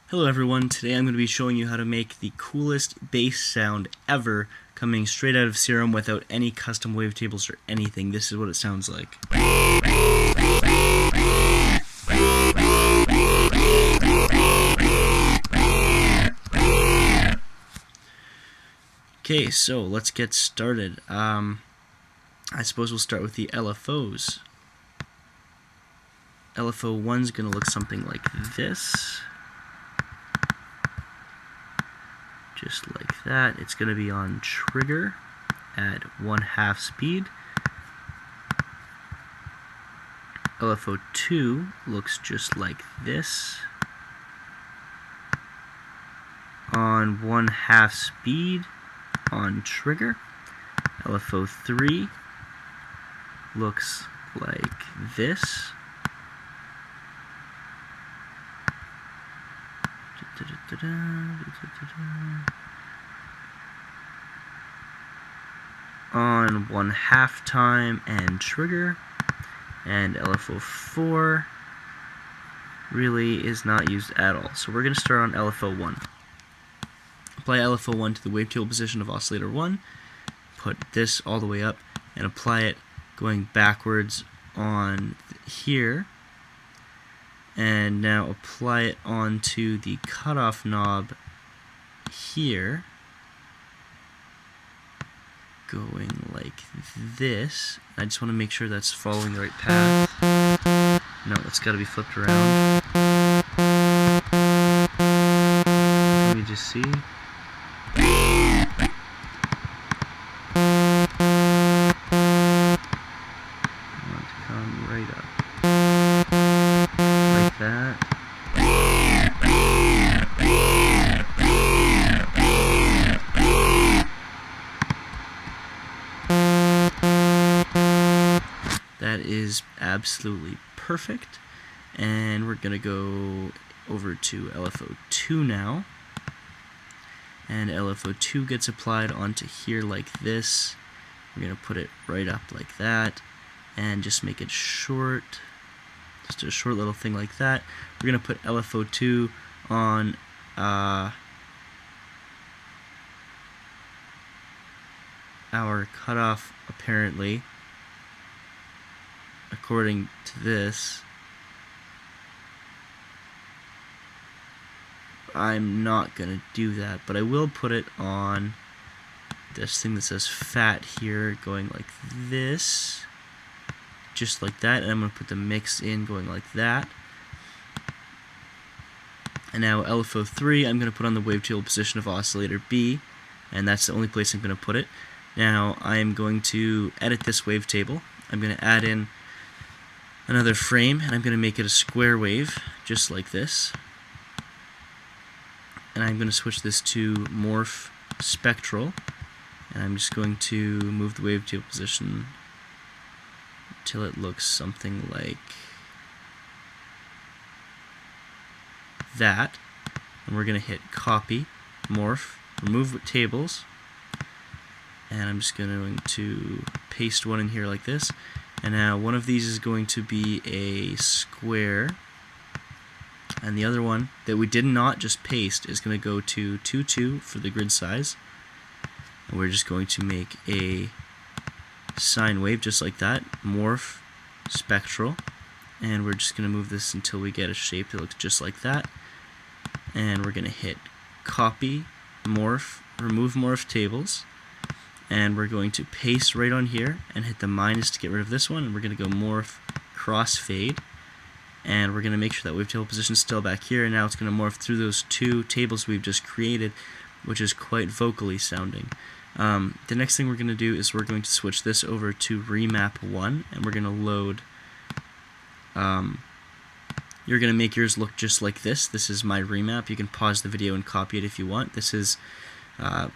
Hello everyone, today I'm going to be showing you how to make the coolest bass sound ever coming straight out of Serum without any custom wavetables or anything. This is what it sounds like. Okay, so let's get started. I suppose we'll start with the LFOs. LFO 1 is going to look something like this. Just like that. It's going to be on trigger at 1/2 speed. LFO 2 looks just like this on 1/2 speed on trigger. LFO 3 looks like this. On 1/2 time and trigger. And LFO 4 really is not used at all. So we're going to start on LFO 1. Apply LFO 1 to the wavetable position of oscillator 1. Put this all the way up and apply it going backwards on here. And now apply it onto the cutoff knob here, going like this. I just want to make sure that's following the right path. No, it's got to be flipped around. Let me just see. I want to come right up. Like that. That is absolutely perfect. And we're going to go over to LFO 2 now. And LFO 2 gets applied onto here like this. We're going to put it right up like that. And just make it short. Just a short little thing like that. We're going to put LFO 2 on our cutoff, apparently, according to this. I'm not going to do that, but I will put it on this thing that says fat here, going like this, just like that, and I'm going to put the mix in going like that. And now LFO 3 I'm going to put on the wavetable position of oscillator B, and that's the only place I'm going to put it. Now I am going to edit this wavetable. I'm going to add in another frame, and I'm going to make it a square wave, just like this. And I'm going to switch this to morph spectral, and I'm just going to move the wavetable position until it looks something like that. And we're going to hit copy, morph, remove tables, and I'm just going to paste one in here like this. And now one of these is going to be a square, and the other one that we did not just paste is going to go to 2, for the grid size. And we're just going to make a sine wave just like that, morph spectral, and we're just going to move this until we get a shape that looks just like that. And we're going to hit copy, morph, remove morph tables, and we're going to paste right on here and hit the minus to get rid of this one, and we're going to go morph crossfade, and we're going to make sure that wavetable position is still back here, and now it's going to morph through those two tables we've just created, which is quite vocally sounding. The next thing we're going to do is we're going to switch this over to remap 1, and we're going to load. You're going to make yours look just like this. This is my remap. You can pause the video and copy it if you want. This is a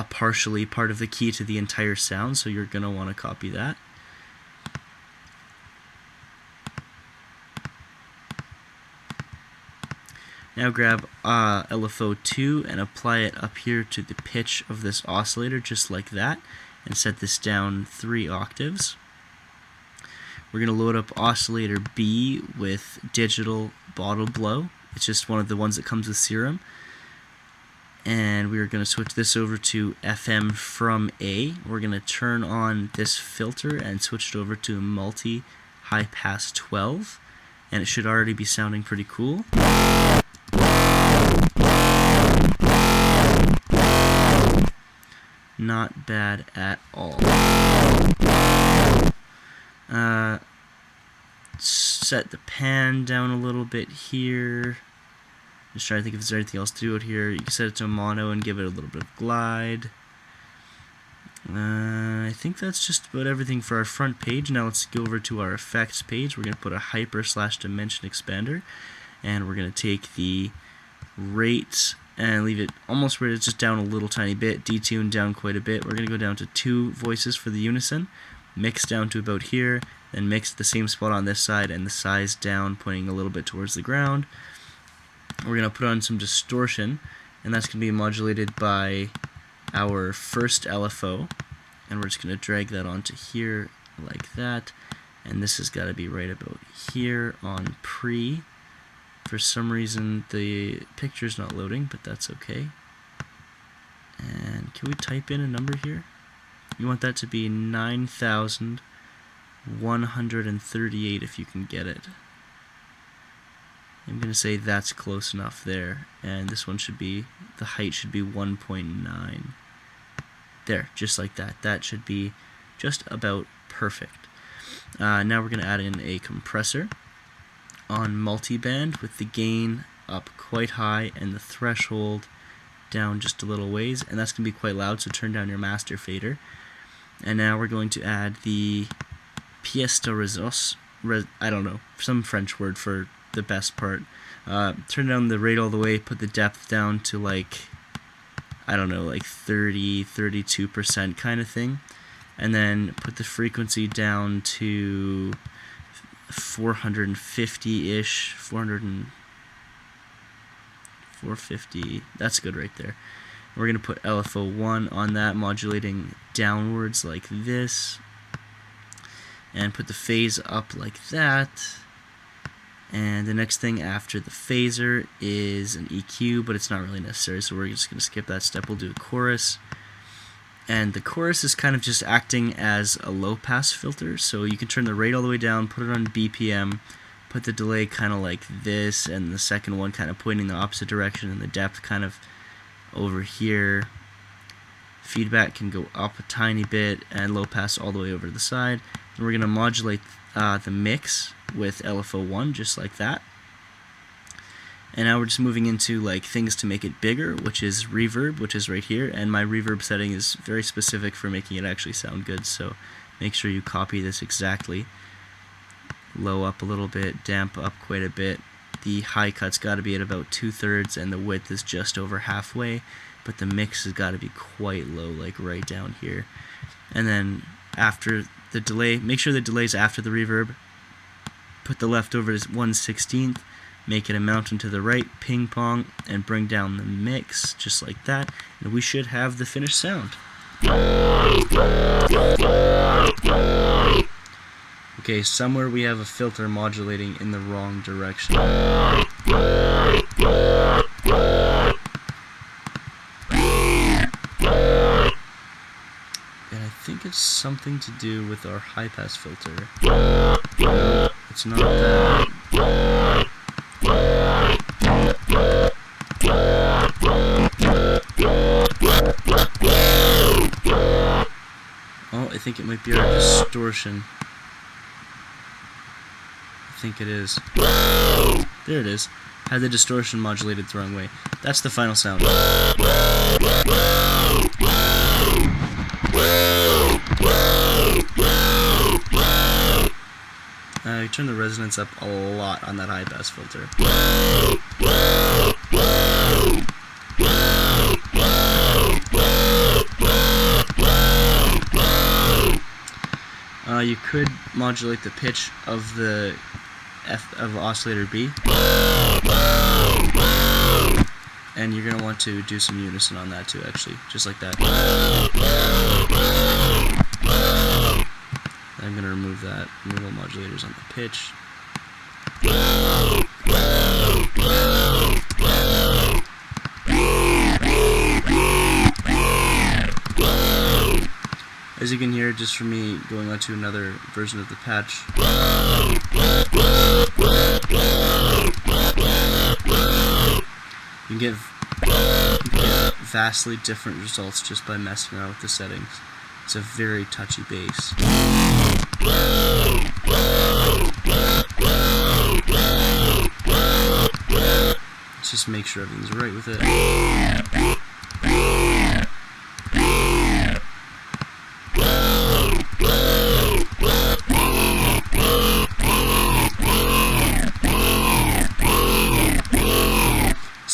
partially part of the key to the entire sound, so you're going to want to copy that. Now grab LFO 2 and apply it up here to the pitch of this oscillator, just like that, and set this down 3 octaves. We're going to load up oscillator B with digital bottle blow It's just one of the ones that comes with Serum. And we're going to switch this over to FM from A. We're going to turn on this filter and switch it over to multi high pass 12. And it should already be sounding pretty cool. Not bad at all. Set the pan down a little bit here. Just trying to think if there's anything else to do out here. You can set it to mono and give it a little bit of glide. I think that's just about everything for our front page. Now let's go over to our effects page. We're going to put a hyper/dimension expander, and we're going to take the rate and leave it almost where it's just down a little tiny bit, detune down quite a bit. We're going to go down to 2 voices for the unison, mix down to about here, then mix the same spot on this side and the size down, pointing a little bit towards the ground. We're going to put on some distortion, and that's going to be modulated by our first LFO, and we're just going to drag that onto here like that, and this has got to be right about here on pre. For some reason the picture's not loading, but that's okay. And can we type in a number here? You want that to be 9,138 if you can get it. I'm going to say that's close enough there, and this one should be, the height should be 1.9. There, just like that. That should be just about perfect. Now we're going to add in a compressor on multiband with the gain up quite high and the threshold down just a little ways, and that's going to be quite loud, so turn down your master fader. And now we're going to add the pièce de résistance, I don't know, some French word for the best part. Turn down the rate all the way, put the depth down to like, I don't know, like 32% kind of thing, and then put the frequency down to 450-ish, 450, that's good right there. We're going to put LFO1 on that, modulating downwards like this, and put the phase up like that. And the next thing after the phaser is an EQ, but it's not really necessary, so we're just going to skip that step. We'll do a chorus. And the chorus is kind of just acting as a low-pass filter, so you can turn the rate all the way down, put it on BPM, put the delay kind of like this, and the second one kind of pointing the opposite direction, and the depth kind of over here. Feedback can go up a tiny bit, and low-pass all the way over to the side. And we're going to modulate the mix with LFO1, just like that. And now we're just moving into like things to make it bigger, which is reverb, which is right here, and my reverb setting is very specific for making it actually sound good, so make sure you copy this exactly. Low up a little bit, damp up quite a bit. The high cut's got to be at about 2/3, and the width is just over halfway, but the mix has got to be quite low, like right down here. And then after the delay, make sure the delay's after the reverb. Put the leftover as 1/16, make it a mountain to the right, ping pong, and bring down the mix just like that, and we should have the finished sound. Okay, somewhere we have a filter modulating in the wrong direction. And I think it's something to do with our high pass filter. It's not that. Oh, I think it might be our distortion. I think it is. There it is. Had the distortion modulated the wrong way. That's the final sound. You turn the resonance up a lot on that high pass filter. You could modulate the pitch of the of oscillator B, and you're going to want to do some unison on that too, actually, just like that. I'm going to remove that, remove all modulators on the pitch. As you can hear, just from me going on to another version of the patch, you can get vastly different results just by messing around with the settings. It's a very touchy bass. Let's just make sure everything's right with it.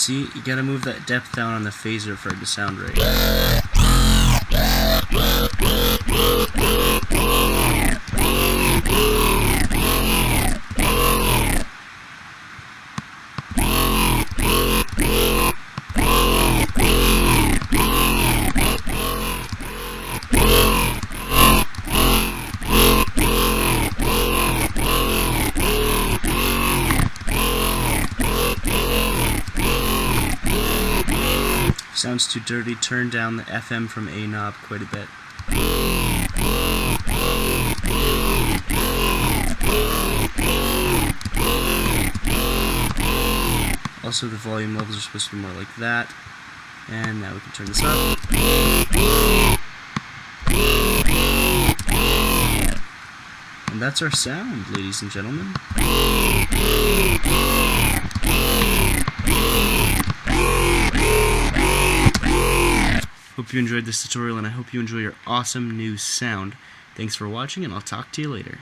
See, you gotta move that depth down on the phaser for it to sound right. Sounds too dirty, turn down the FM from A knob quite a bit. Also, the volume levels are supposed to be more like that. And now we can turn this up. And that's our sound, ladies and gentlemen. Hope you enjoyed this tutorial, and I hope you enjoy your awesome new sound. Thanks for watching, and I'll talk to you later.